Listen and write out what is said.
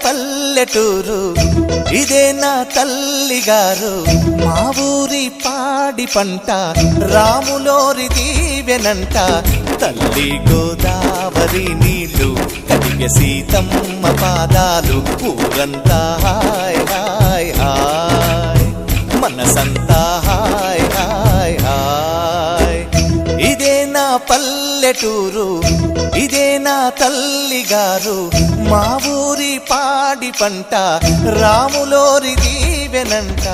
పల్లెటూరు, ఇదే నా తల్లిగారు. మా ఊరి పాడి పంట రాములోరి దీవెనంట. తల్లి గోదావరి నీళ్ళు కడిగే సీతమ్మ పాదాలు. ఊరంతా హాయ్ హాయ్ హాయ్, మనసంతా హాయ్ హాయ్ హాయ్. ఇదే నా పల్లెటూరు, ఇదే నా తల్లిగారు. మా ఊరి పాడి పంట రాములోరి దీవెనంట.